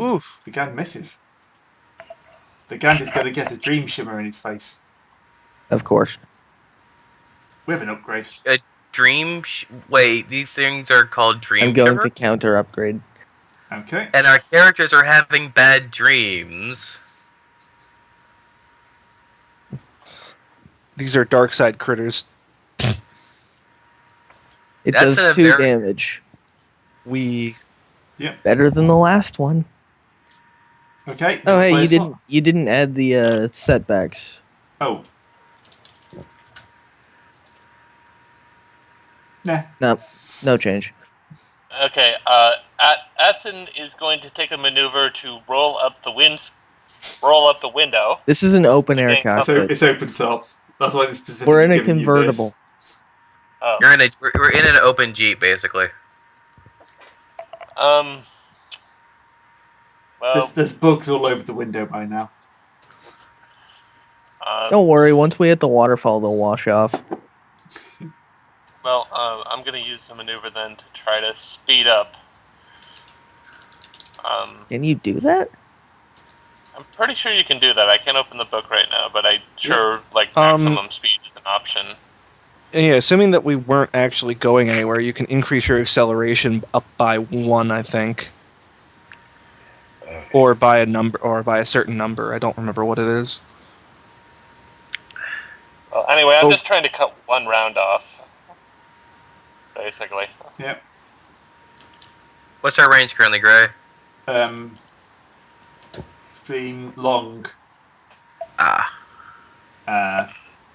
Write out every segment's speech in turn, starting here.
Ooh. The Gand misses. The Gand is going to get a dream shimmer in his face. Of course. We have an upgrade. A dream. Wait, these things are called dream. I'm going shimmer? to counter upgrade. Okay. And our characters are having bad dreams. These are dark side critters. It That's does a 2 very- damage. Yep. Better than the last one. Okay. Oh, hey, Play a slot. you didn't add the setbacks. Oh. Nah. No change. Okay, Athen is going to take a maneuver to roll up the window. This is an open air Okay, So cockpit. it's open top. That's why this specific. We're in a convertible. Oh. We're in an open jeep, basically. Well, There's bugs all over the window by now. Don't worry, once we hit the waterfall, they'll wash off. well, I'm going to use the maneuver then to try to speed up. Can you do that? I'm pretty sure you can do that. I can't open the book right now, but I'm sure maximum speed is an option. Yeah, assuming that we weren't actually going anywhere, you can increase your acceleration up by 1, I think. Or by a certain number. I don't remember what it is. Well, anyway, I'm just trying to cut one round off. Basically. Yep. What's our range currently, Gray? Stream long.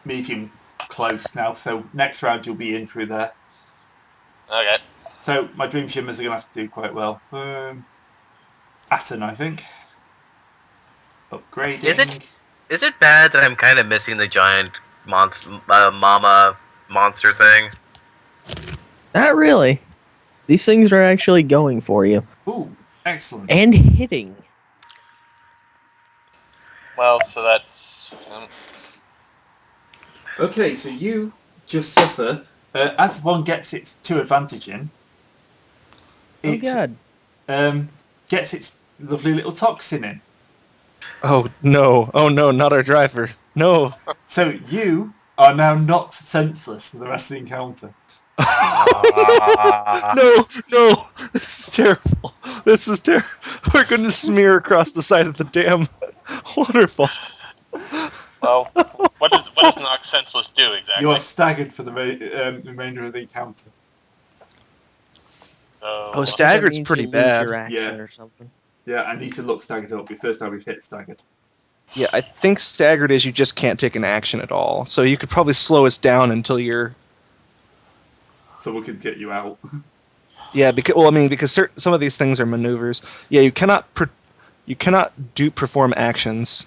Medium close now. So next round you'll be in through there. Okay. So my dream shimmers are gonna have to do quite well. Atten, I think. Upgrading. Is it bad that I'm kind of missing the giant mama monster thing? Not really. These things are actually going for you. Ooh, excellent. And hitting. Well, so that's... Okay, so you just suffer. As one gets its 2 advantage in, Oh god. gets its lovely little toxin in. Oh no, not our driver. No. So you are now knocked senseless for the rest of the encounter. No, this is terrible. We're going to smear across the side of the dam. Wonderful. Well, what does knock senseless do exactly? You are staggered for the remainder of the encounter. So, Oh, staggered's That means pretty you lose bad. your action Yeah. or something. Yeah, I need to look staggered up. The first time we've hit staggered. Yeah, I think staggered is you just can't take an action at all. So you could probably slow us down until you're... So we can get you out. Yeah, because some of these things are maneuvers. Yeah, you cannot perform actions.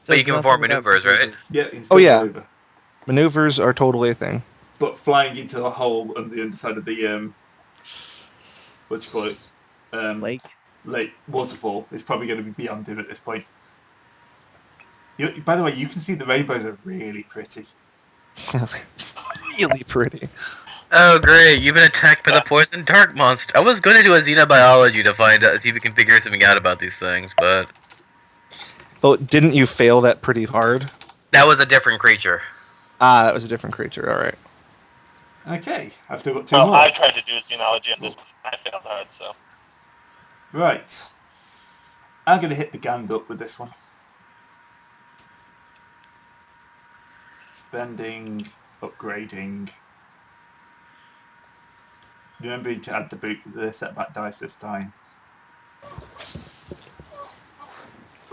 But you Says can perform nothing about maneuvers, right? maneuvers. Yeah, you can Oh, still yeah. maneuver. Maneuvers are totally a thing. But flying into a hole on the underside of the what do you call it? Lake waterfall is probably going to be beyond him at this point. By the way, you can see the rainbows are really pretty. Really pretty. Oh, great! You've been attacked by the poison dark monster. I was going to do a xenobiology to see if we can figure something out about these things, but Oh, didn't you fail that pretty hard? that was a different creature. Ah, that was a different creature. All right. Okay, I've still got 2 well, more. I tried to do xenology on this one. I failed hard, so... Right. I'm going to hit the Gand up with this one. Spending, upgrading. Remembering to add the setback dice this time.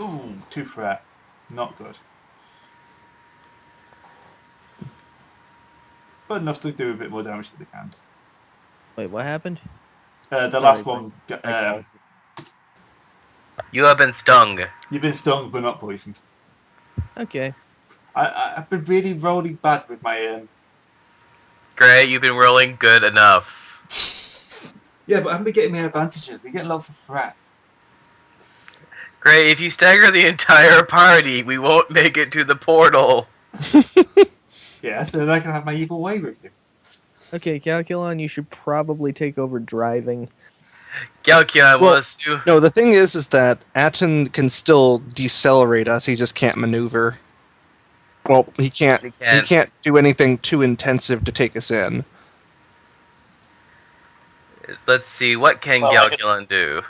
Ooh, 2 threat. Not good. But enough to do a bit more damage to the Gand. Wait, what happened? The last one... You have been stung. You've been stung but not poisoned. Okay. I've been really rolling bad with my... Great, you've been rolling good enough. Yeah, but I haven't been getting my advantages. We're getting lots of threat. Great, if you stagger the entire party, we won't make it to the portal. Yeah, so then I can have my evil way with you. Okay, Calculon, you should probably take over driving. Galkion Well, was you. No, the thing is that Atten can still decelerate us. He just can't maneuver. Well, he can't. He He can't. can't do anything too intensive to take us in. Let's see, what can Well, I could- Galkion do?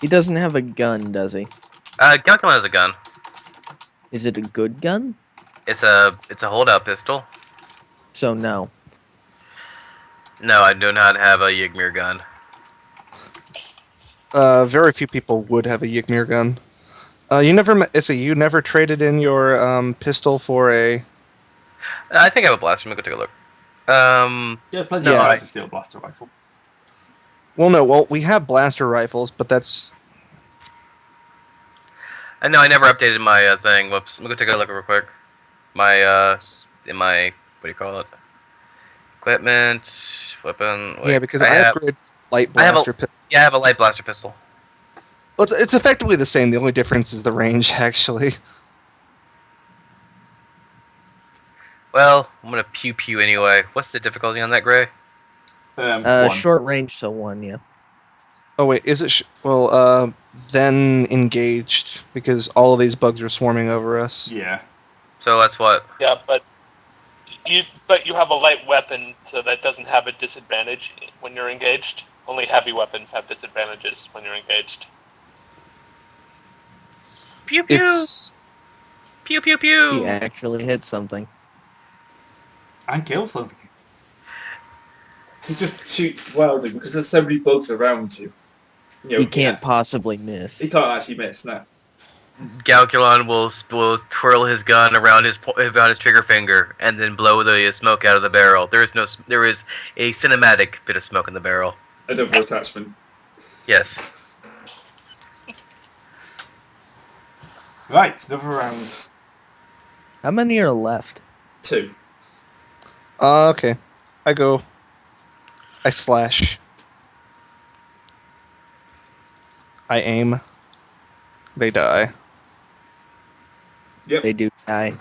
He doesn't have a gun, does he? Galkion has a gun. Is it a good gun? It's a holdout pistol. So no. No, I do not have a Ygmir gun. Very few people would have a Ygmir gun. You never traded in your pistol for a. I think I have a blaster. Let me go take a look. Yeah, plenty No, of I- guys to steal a blaster rifle. Well, no. Well, we have blaster rifles, but that's. I know I never updated my thing. Whoops. Let me go take a look real quick. My in my what do you call it? Equipment, weapon. Wait, Yeah, because I I have. upgraded light I have a- blaster. Yeah, I have a light blaster pistol. Well, it's effectively the same. The only difference is the range, actually. Well, I'm gonna pew pew anyway. What's the difficulty on that, Gray? One. Short range, so 1, yeah. Oh wait, is it? Then engaged because all of these bugs are swarming over us. Yeah. So that's what. Yeah, but you have a light weapon, so that doesn't have a disadvantage when you're engaged. Only heavy weapons have disadvantages when you're engaged. Pew pew It's pew pew pew. He actually hit something. And kill something. He just shoots wildly because there's so many bugs around you. You know, He can't yeah, possibly miss. he can't actually miss, no. Galkulon will twirl his gun around his trigger finger and then blow the smoke out of the barrel. There is a cinematic bit of smoke in the barrel. Another attachment. Yes. Right, another round. How many are left? 2. okay. I go. I slash. I aim. They die. Yep. They do die.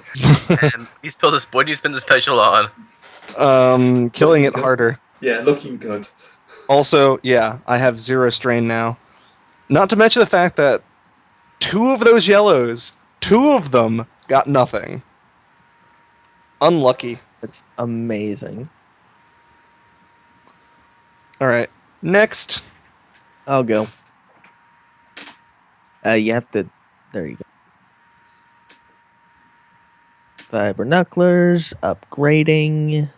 And you spell this. What do you spend the special on? Killing it harder. Yeah, looking good. Also, yeah, I have 0 strain now. Not to mention the fact that 2 of those yellows, 2 of them got nothing. Unlucky. That's amazing. Alright, next. I'll go. You have to... There you go. Vibernaclers, upgrading.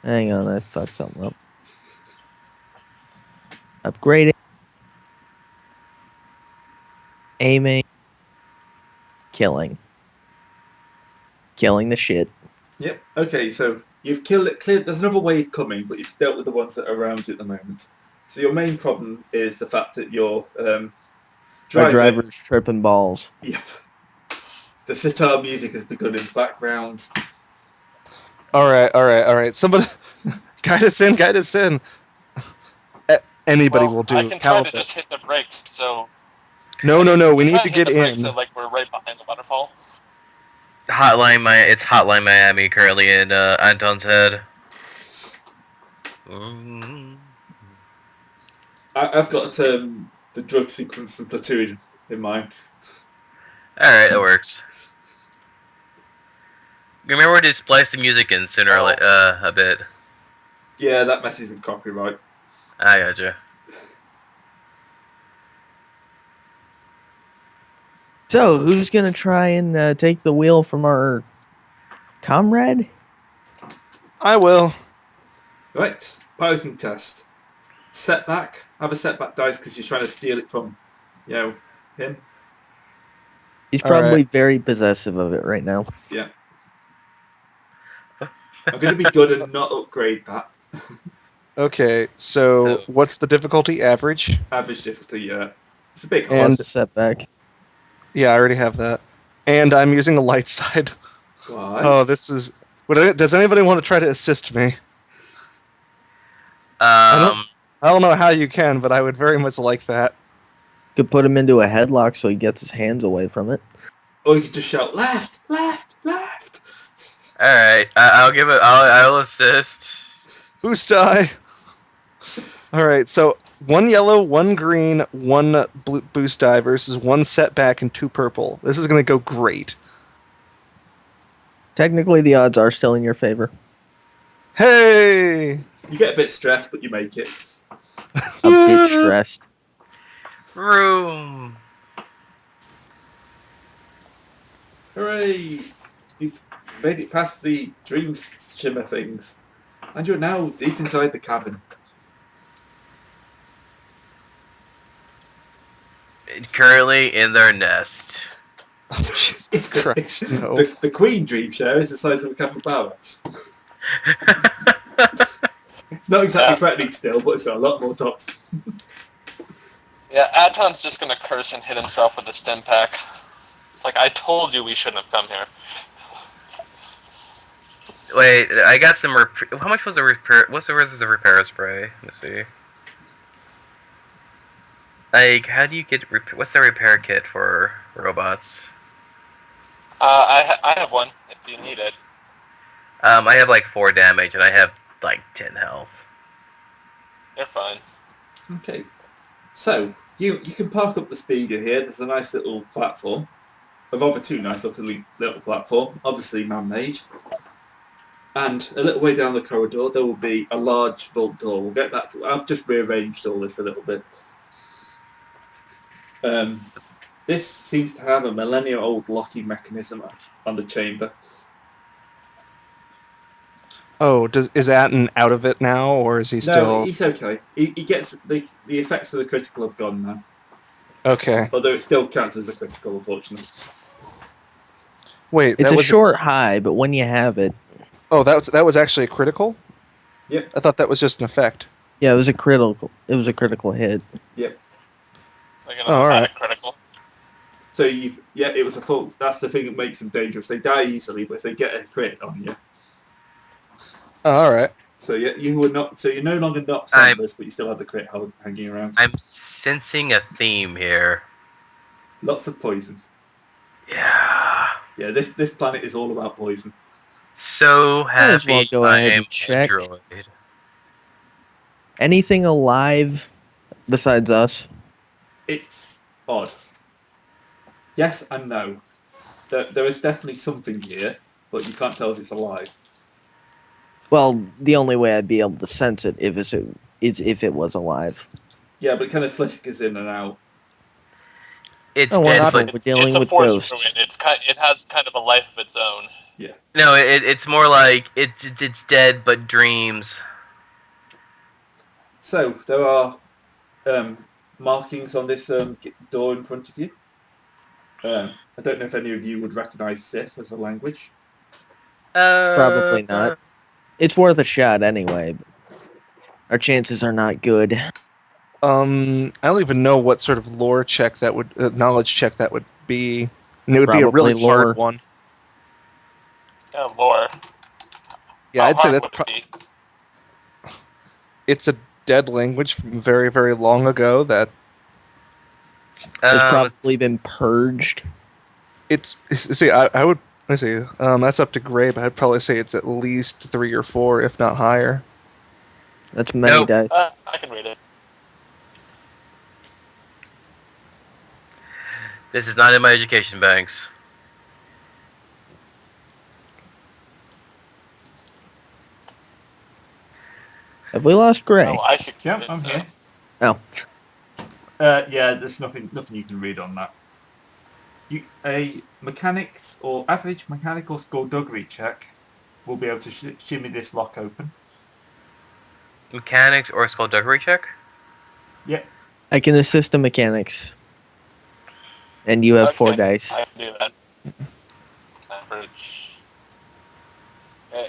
Hang on, I fucked something up. Upgrading. Aiming. Killing. Killing the shit. Yep. Okay, so you've killed it. Cleared. There's another wave coming, but you've dealt with the ones that are around you at the moment. So your main problem is the fact that your Our driver. driver's tripping balls. Yep. The sitar music has begun in the background. Alright. Somebody... guide us in. Anybody will do. I can try to Caliph. just hit the brakes, so... No, we need Try to hit get the brakes in. So, like, we're right behind the waterfall. It's Hotline Miami currently in Anton's head. I've got the drug sequence and platoon in mind. Alright, that works. Remember to splice the music in sooner or a bit. Yeah, that messes with copyright. I gotcha. So, who's gonna try and take the wheel from our comrade? I will. Right, piloting test. Setback. Have a setback dice because you're trying to steal it from, him. He's All right. probably very possessive of it right now. Yeah. I'm going to be good and not upgrade that. Okay, so what's the difficulty? Average? Average difficulty, yeah. It's a big And- hard. Plus a setback. Yeah, I already have that. And I'm using a light side. Why? Oh, this is... Does anybody want to try to assist me? I don't know how you can, but I would very much like that. Could put him into a headlock so he gets his hands away from it. Or you could just shout, left, left, left. All right, I'll give it. I'll assist. Boost die. All right, so 1 yellow, 1 green, 1 blue boost die versus 1 setback and 2 purple. This is going to go great. Technically, the odds are still in your favor. Hey! You get a bit stressed, but you make it. A bit stressed. Room. Hooray! You've made it past the dream shimmer things. And you're now deep inside the cavern. Currently in their nest. Oh, Jesus Christ, no. The queen dream share is the size of a capybara. It's not exactly threatening still, but it's got a lot more tops. Yeah, Aton's just gonna curse and hit himself with a stim pack. It's like, I told you we shouldn't have come here. Wait, I got some. How much was the repair? What's the versus the repair spray? Let's see. Like, how do you get? What's the repair kit for robots? I have one if you need it. I have like 4 damage and I have like 10 health. You're fine. Okay. So, you can park up the speeder here. There's a nice little platform. Of other 2 nice looking little platform, obviously man-made. And a little way down the corridor there will be a large vault door. We'll get that I've just rearranged all this a little bit. This seems to have a millennia-old locking mechanism on the chamber. Oh, is Atten out of it now, or is he still... No, he's okay. He gets... The effects of the critical have gone now. Okay. Although it still counts as a critical, unfortunately. Wait, It's a short high, but when you have it... Oh, that was actually a critical? Yep. I thought that was just an effect. Yeah, it was a critical. It was a critical hit. Yep. Like an alright. critical. So it was a full... That's the thing that makes them dangerous. They die easily, but if they get a crit on you... Oh, alright. So you were not... So you're no longer not senseless, but you still have the crit hanging around. I'm sensing a theme here. Lots of poison. Yeah. Yeah, this planet is all about poison. So Might as well happy go I ahead am and check. a droid. Anything alive besides us? It's odd. Yes and no. There is definitely something here, but you can't tell if it's alive. Well, the only way I'd be able to sense it is if it was alive. Yeah, but it kind of flickers in and out. It's Oh, dead, we're but we're dealing it's a with force ghosts. ruin. It has kind of a life of its own. Yeah. no, it's more like it's dead but dreams. So there are markings on this door in front of you. I don't know if any of you would recognise Sith as a language. Probably not. It's worth a shot anyway. But our chances are not good. I don't even know what sort of lore check that would... knowledge check that would be. And it would be a Probably really lore. hard one. Lore. Yeah, How I'd say hard that's... would it be? It's a dead language from very, very long ago that... It's probably been purged. See, I would... Let's see. That's up to Gray, but I'd probably say it's at least 3 or 4, if not higher. That's many Nope. dice. I can read it. This is not in my education banks. Have we lost Gray? Oh, I succeeded. Yeah, I'm so. here. Oh. Yeah, there's nothing you can read on that. A mechanics or average mechanical skullduggery check will be able to shimmy this lock open. Mechanics or skullduggery check? Yep. I can assist the mechanics. And you have 4 Okay, dice. I can do that. Average. Okay.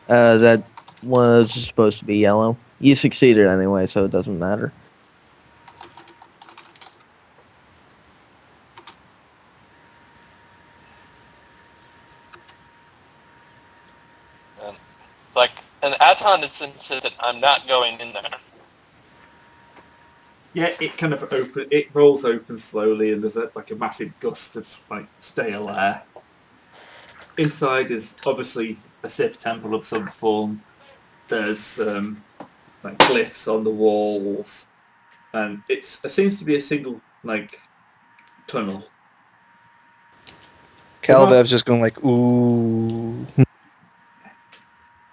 That was supposed to be yellow. You succeeded anyway, so it doesn't matter. It's like, and Aton is insistent I'm not going in there. Yeah, it kind of it rolls open slowly, and there's a massive gust of stale air. inside is obviously a Sith temple of some form. There's like glyphs on the walls, and it seems to be a single like tunnel. Calvev's just going like, ooh.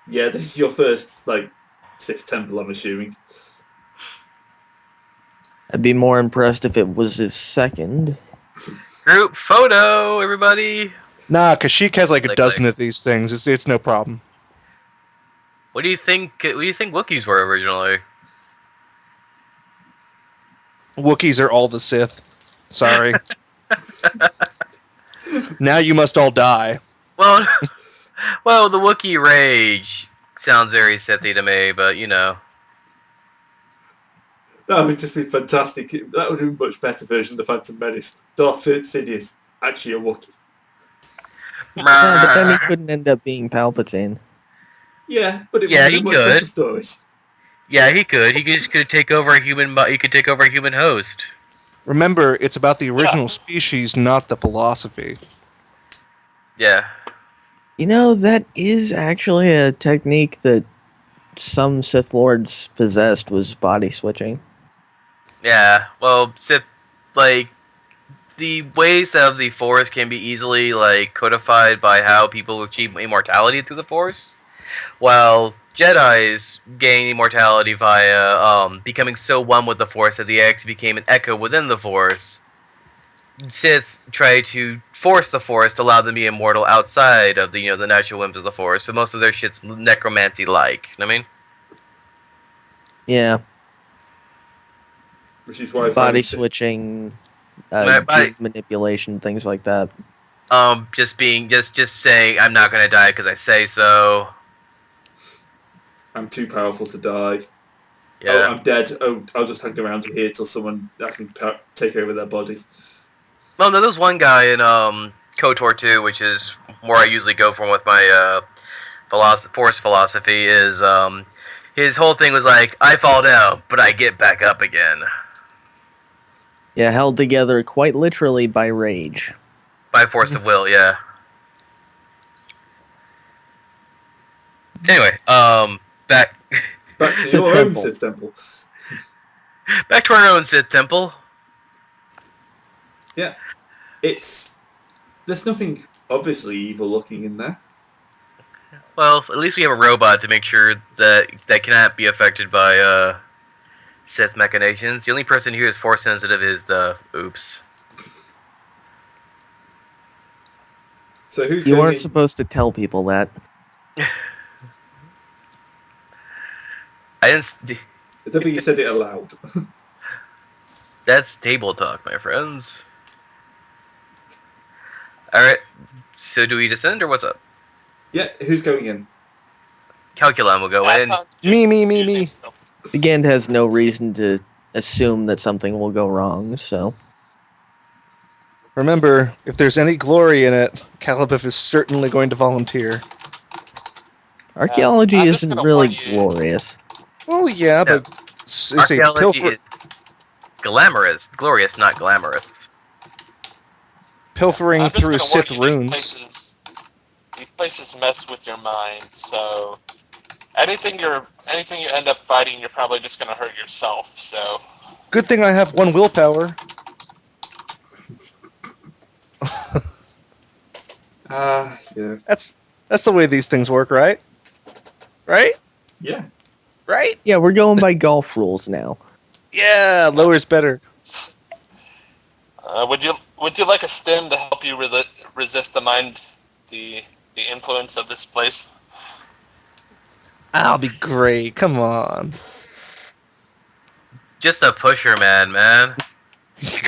Yeah, this is your first like Sith temple, I'm assuming. I'd be more impressed if it was his second. Group photo, everybody. Nah, Kashyyyk has like a Click, dozen click. of these things. It's no problem. What do you think? What do you think Wookiees were originally? Wookiees are all the Sith. Sorry. Now you must all die. Well, well, the Wookiee rage sounds very Sithy to me, but you know. That would just be fantastic. That would be a much better version of the Phantom Menace. Darth Sidious, actually a Wookiee. Yeah, but then he couldn't end up being Palpatine. Yeah, but it Yeah, would be he a much could. better story. Yeah, he could. He just could take over a human. He could take over a human host. Remember, it's about the original species, not the philosophy. Yeah. You know, that is actually a technique that some Sith Lords possessed, was body switching. Yeah. Well, Sith, like, the ways of the Force can be easily like codified by how people achieve immortality through the Force, while Jedi's gain immortality via becoming so one with the Force that the X became an echo within the Force. Sith try to force the Force to allow them to be immortal outside of the the natural whims of the Force. So most of their shit's necromancy-like. You know what I mean? Yeah, Which is why body switching, gene manipulation, things like that. Just saying I'm not gonna die because I say so. I'm too powerful to die. Yeah. Oh, I'm dead. Oh, I'll just hang around here till someone I can take over their body. Well, no, there's one guy in KOTOR 2, which is where I usually go from with my Force philosophy. Is his whole thing was like, I fall down, but I get back up again. Yeah, held together quite literally by rage. By force of will, yeah. Anyway, back to Sith your own temple. Sith temple. back to our own Sith temple. Yeah, there's nothing obviously evil looking in there. Well, at least we have a robot to make sure that cannot be affected by Sith machinations. The only person here who's force sensitive is the oops. So who's You going weren't in? supposed to tell people that. I didn't. I don't think you said it aloud. That's table talk, my friends. Alright, so do we descend or what's up? Yeah, who's going in? Calculon will go in. Me. The Gand has no reason to assume that something will go wrong, so... Remember, if there's any glory in it, Calibif is certainly going to volunteer. Archaeology I'm just isn't gonna really warn you. glorious. Oh yeah, but it's a Archaeology is glamorous. Glorious, not glamorous. pilfering I'm just through gonna Sith warn you, runes. These places mess with your mind. So anything you end up fighting, you're probably just gonna hurt yourself. So Good thing I have one willpower. Yeah. That's the way these things work, right? Right? Yeah. Right? Yeah, we're going by golf rules now. Yeah, lower's better. would you like a stem to help you resist the influence of this place? I'll be great. Come on. Just a pusher, man.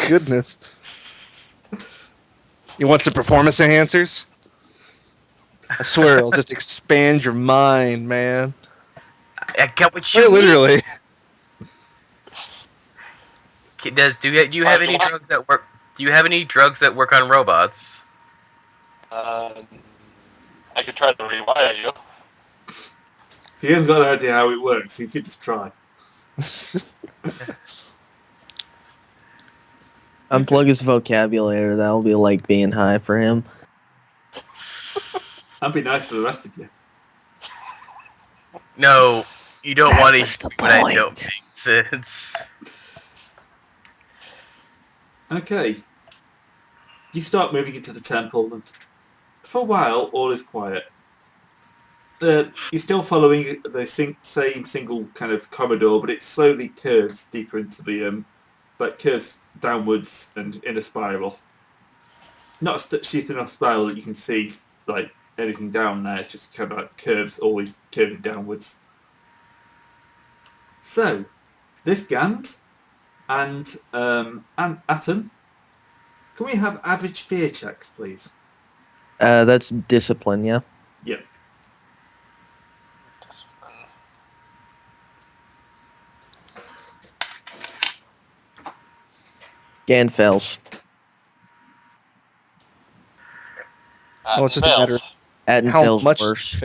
Goodness. You want some performance enhancers? I swear, it'll just expand your mind, man. I get what you Wait, mean. literally. Do you have any drugs that work? Do you have any drugs that work on robots? I could try to rewire you. He hasn't got an idea how it works. He could just try. Unplug his vocabulary, that'll be like being high for him. And be nice to the rest of you. No, you don't That want was to the that don't point. make sense. Okay. You start moving into the temple, and for a while, all is quiet. You're still following the same single kind of corridor, but it slowly curves deeper into the like curves downwards and in a spiral. Not a steep enough spiral that you can see like anything down there. It's just kind of like curves, always curving downwards. So, this Gand and Atom, can we have average fear checks, please? That's discipline, yeah. Yep. Gan fails. Oh, it's just a matter of Fails. Atten how fails much. worse.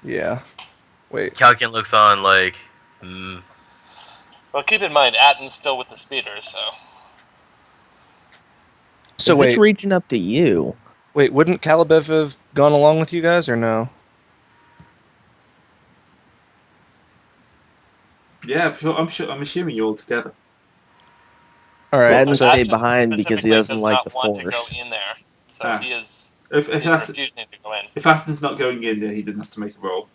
Yeah. Wait. Calkin looks on like, hmm. Well, keep in mind, Atten's still with the speeder, so... So If wait, it's reaching up to you, wouldn't Calibev have gone along with you guys or no? Yeah, I'm assuming you're all together. All right. Atten So stayed Atten behind because he specifically doesn't does like not the want to go Force. in there, so Ah. he is If he's Atten- refusing to go in. if Atten's not going in there, he doesn't have to make a roll.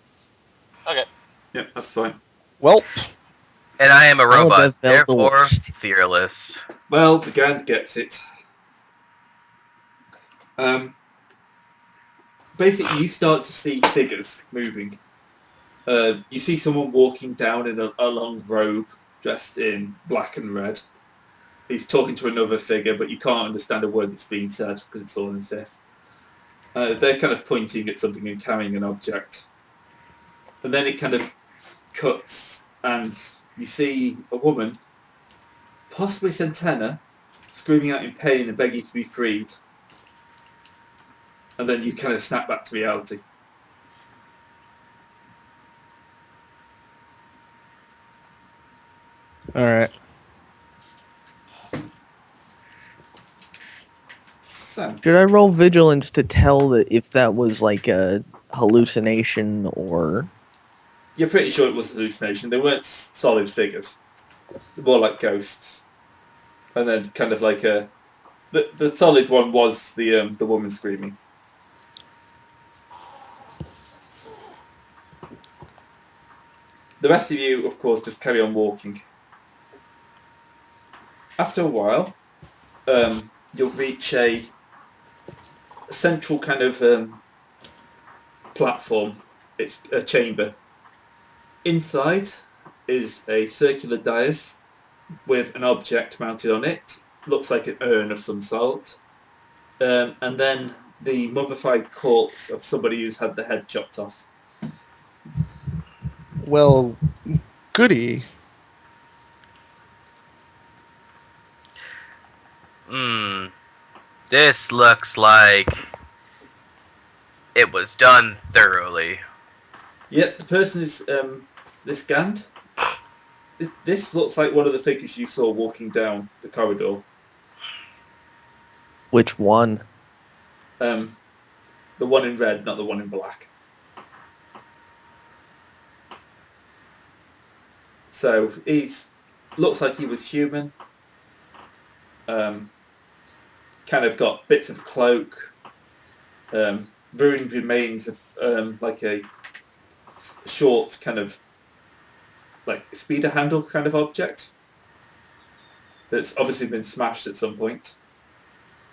Okay. Yep, that's fine. Welp. And I am a Calibev robot, failed the therefore worst. fearless. Well, the Gand gets it. Basically, you start to see figures moving. You see someone walking down in a long robe, dressed in black and red. He's talking to another figure, but you can't understand a word that's being said because it's all in Sith. They're kind of pointing at something and carrying an object. And then it kind of cuts, and you see a woman, possibly Centena, screaming out in pain and begging to be freed. And then you kind of snap back to reality. All right. So, Should I roll vigilance to tell that if that was like a hallucination or... you're pretty sure it was a hallucination. They weren't solid figures. They're more like ghosts. And then kind of like the solid one was the woman screaming. The rest of you, of course, just carry on walking. After a while, you'll reach a central kind of platform. It's a chamber. Inside is a circular dais with an object mounted on it. Looks like an urn of some sort. And then the mummified corpse of somebody who's had the head chopped off. Well, goody. Hmm. This looks like it was done thoroughly. Yep, the person is this Gand. This looks like one of the figures you saw walking down the corridor. Which one? The one in red, not the one in black. So looks like he was human. Kind of got bits of cloak, ruined remains of like a short kind of like speeder handle kind of object that's obviously been smashed at some point.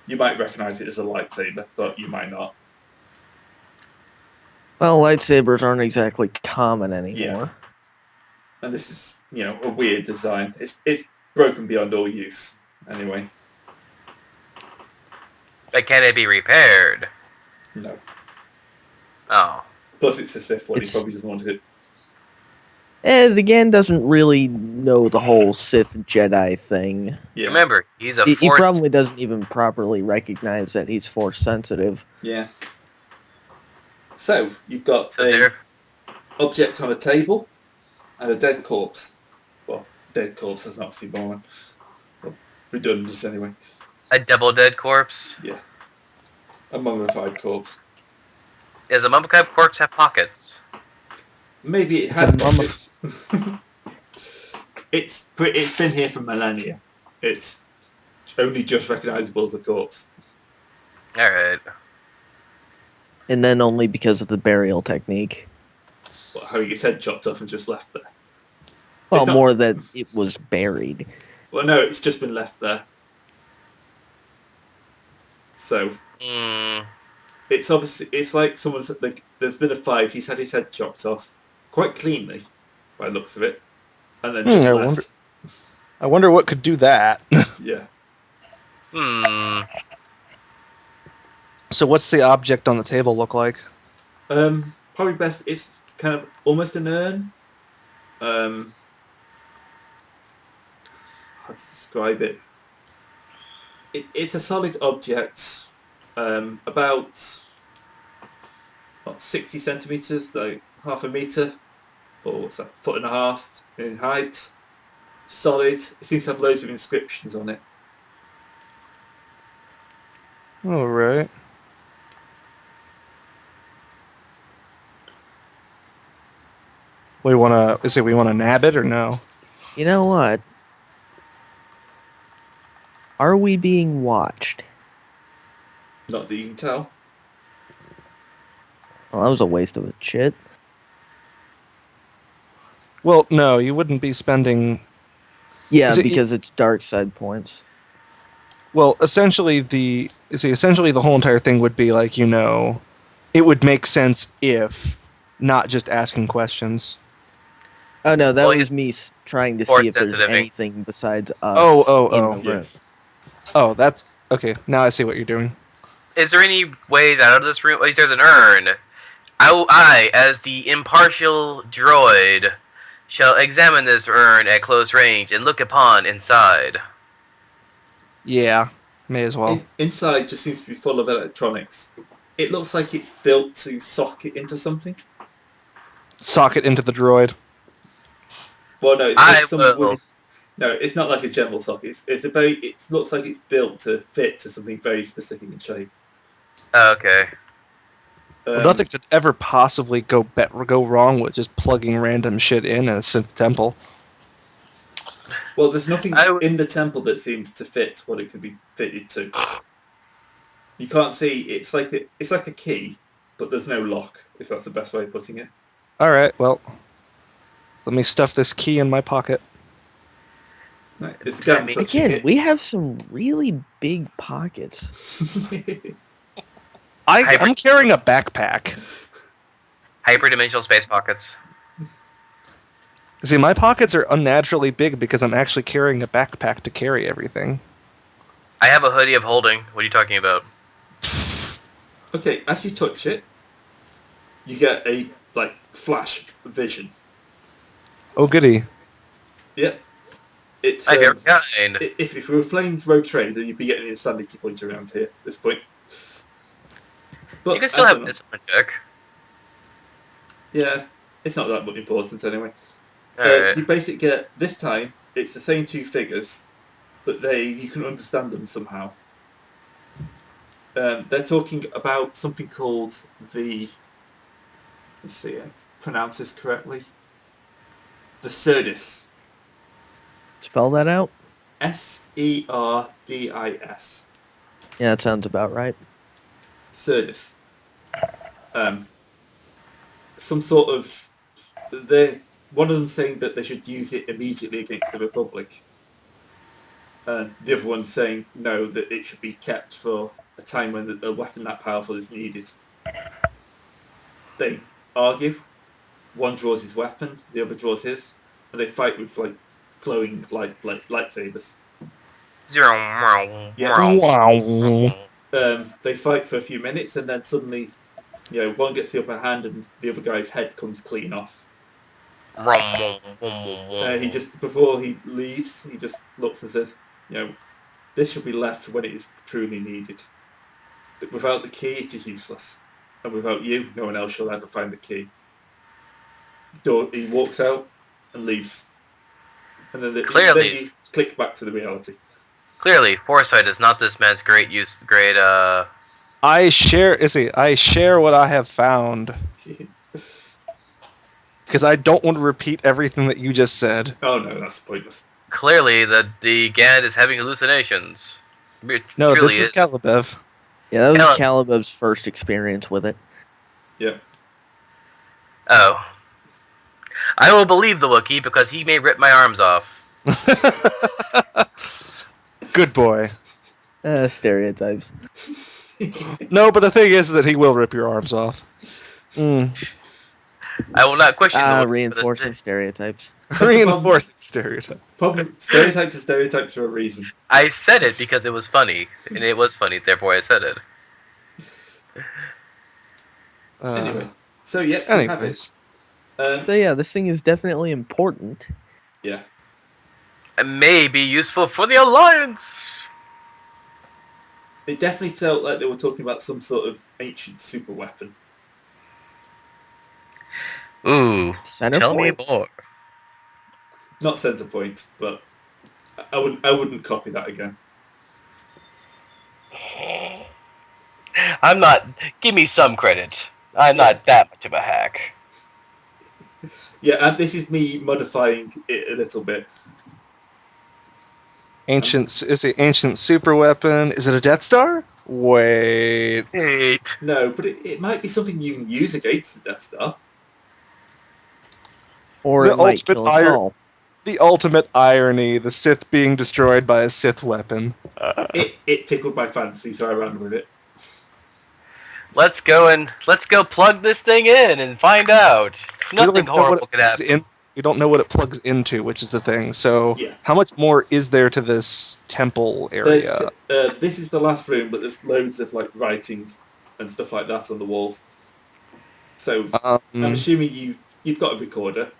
You might recognise it as a lightsaber, but you might not. Well, lightsabers aren't exactly common anymore. Yeah. And this is, a weird design. It's broken beyond all use, anyway. But can it be repaired? No. Oh. Plus, it's a Sith one. He It's- probably doesn't want it. The Gan doesn't really know the whole Sith Jedi thing. Yeah. Remember, he's a He force. probably doesn't even properly recognize that he's Force sensitive. Yeah. So you've got So a there. object on a table and a dead corpse. Well, dead corpse is not oxymoron. Well, redundant anyway. A double dead corpse. Yeah. A mummified corpse. Does a mummified corpse have pockets? Maybe it It's a had mummy- it's been here for millennia. It's only just recognisable as a corpse. Alright. And then only because of the burial technique. But having its head chopped off and just left there. Well, not- more that it was buried. Well, no, it's just been left there. So Hmm. it's obviously it's like someone's like there's been a fight. He's had his head chopped off quite cleanly, by the looks of it, and then just I left. I wonder what could do that. Yeah. Hmm. So what's the object on the table look like? Probably best. It's kind of almost an urn. How to describe it? It's a solid object, about 60 centimeters, like half a meter, or what's that, foot and a half in height. Solid. It seems to have loads of inscriptions on it. All right. We want to nab it or no? You know what? Are we being watched? Not that you can tell. Well, that was a waste of a shit. Well, no, you wouldn't be spending. Yeah, Is it- because it's dark side points. Well, essentially the whole entire thing would be like, it would make sense if not just asking questions. Oh no, that Well, was me trying to Force see if there's sensitivity. anything besides us Oh, in the yeah. room. Oh, that's okay. Now I see what you're doing. Is there any ways out of this room? At least there's an urn. I, as the impartial droid, shall examine this urn at close range and look upon inside. Yeah, may as well. Inside just seems to be full of electronics. It looks like it's built to socket into something. Socket into the droid. Well, no, I some will. weird- No, it's not like a general socket. It's a very. It looks like it's built to fit to something very specific in shape. Okay. Nothing could ever possibly go wrong with just plugging random shit in a Sith temple. Well, there's nothing I w- in the temple that seems to fit what it could be fitted to. You can't see. It's like a key, but there's no lock. If that's the best way of putting it. All right, well, let me stuff this key in my pocket. Right, it's Does that again mean- touching Again, it. we have some really big pockets. I'm carrying a backpack. Hyperdimensional space pockets. See, my pockets are unnaturally big because I'm actually carrying a backpack to carry everything. I have a hoodie of holding. What are you talking about? Okay, as you touch it, you get a flash vision. Oh, goody. Yep. It's My favorite kind. if we were playing Rogue Trader, you'd be getting an insanity point around here at this point. But You can still as have an- a discipline check. Yeah, it's not that much importance anyway. Alright. You basically get this time. It's the same two figures, but you can understand them somehow. They're talking about something called the. Let's see, I pronounce this correctly. The Serdis. Spell that out? Serdis. Yeah, that sounds about right. Serdis. Some sort of. One of them saying that they should use it immediately against the Republic. And the other one saying no, that it should be kept for a time when a weapon that powerful is needed. They argue. One draws his weapon, the other draws his, and they fight with glowing lightsabers. Wow. They fight for a few minutes, and then suddenly, one gets the upper hand, and the other guy's head comes clean off. He just before he leaves, he just looks and says, this should be left when it is truly needed. Without the key, it is useless, and without you, no one else shall ever find the key. He walks out and leaves, and then Clearly. then you click back to the reality. Clearly, foresight is not this man's great I share what I have found because I don't want to repeat everything that you just said. Oh no, that's pointless. Clearly, the Gad is having hallucinations. It No, truly this is Calibev. Yeah, that was Hell- Calibev's first experience with it. Yeah. Oh. I will believe the Wookiee because he may rip my arms off. Good boy. Stereotypes. No, but the thing is that he will rip your arms off. Mm. I will not question the Wookiee. Reinforcing stereotypes. Reinforcing stereotype. Problem. Stereotypes are stereotypes for a reason. I said it because it was funny, and it was funny, therefore I said it. Anyway, so yeah, you have it. Anyways. So yeah, this thing is definitely important. Yeah. It may be useful for the Alliance! It definitely felt like they were talking about some sort of ancient super weapon. Ooh, Center tell point? me more. Not center point, but I wouldn't copy that again. I'm not... Give me some credit. I'm not that much of a hack. Yeah, and this is me modifying it a little bit. Is it ancient super weapon? Is it a Death Star? Wait. Wait. No, but it might be something you can use against the Death Star. Or The it might ultimate kill us iron- all. The ultimate irony, the Sith being destroyed by a Sith weapon. It tickled my fancy, so I ran with it. Let's go plug this thing in and find out. Nothing horrible could happen. We don't know what it plugs into, which is the thing. So, Yeah. how much more is there to this temple area? This is the last room, but there's loads of like writing and stuff like that on the walls. So I'm assuming you've got a recorder.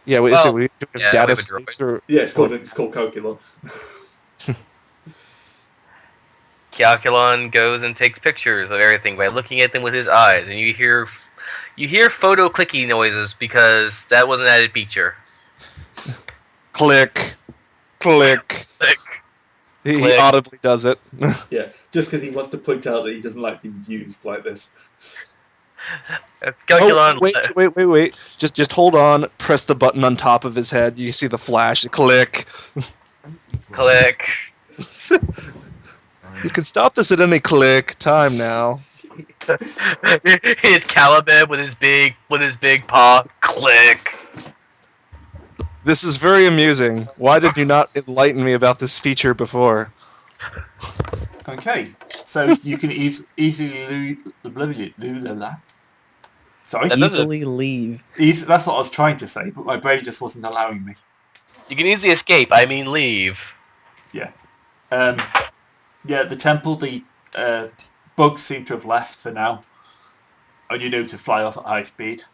Yeah, Well, is it we have yeah, data we have a sticks droid. or Yeah, it's called Calculon. Calculon goes and takes pictures of everything by looking at them with his eyes, and you hear photo clicky noises because that was an added feature. click, click. Click. He Click. audibly does it. Yeah, just because he wants to point out that he doesn't like being used like this. Calculon. Oh, wait. Just hold on. Press the button on top of his head. You see the flash. Click. Click. You can stop this at any click. Time now. It's Calibeb with his big paw. Click. This is very amusing. Why did you not enlighten me about this feature before? Okay, so you can easily Sorry, That doesn't- Easily leave. that's what I was trying to say, but my brain just wasn't allowing me. You can easily escape. I mean, leave. Yeah, the temple, the bugs seem to have left for now, and you know to fly off at high speed.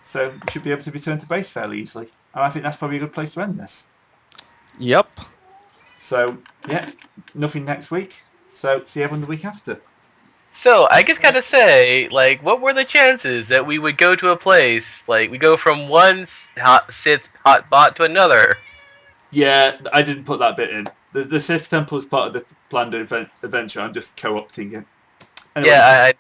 So you should be able to return to base fairly easily, and I think that's probably a good place to end this. Yep. So yeah, nothing next week. So see everyone the week after. So I just gotta say, like, what were the chances that we would go to a place like we go from one Sith hot bot to another? Yeah, I didn't put that bit in. The Sith Temple is part of the planned adventure. I'm just co-opting it. Anyway, Yeah,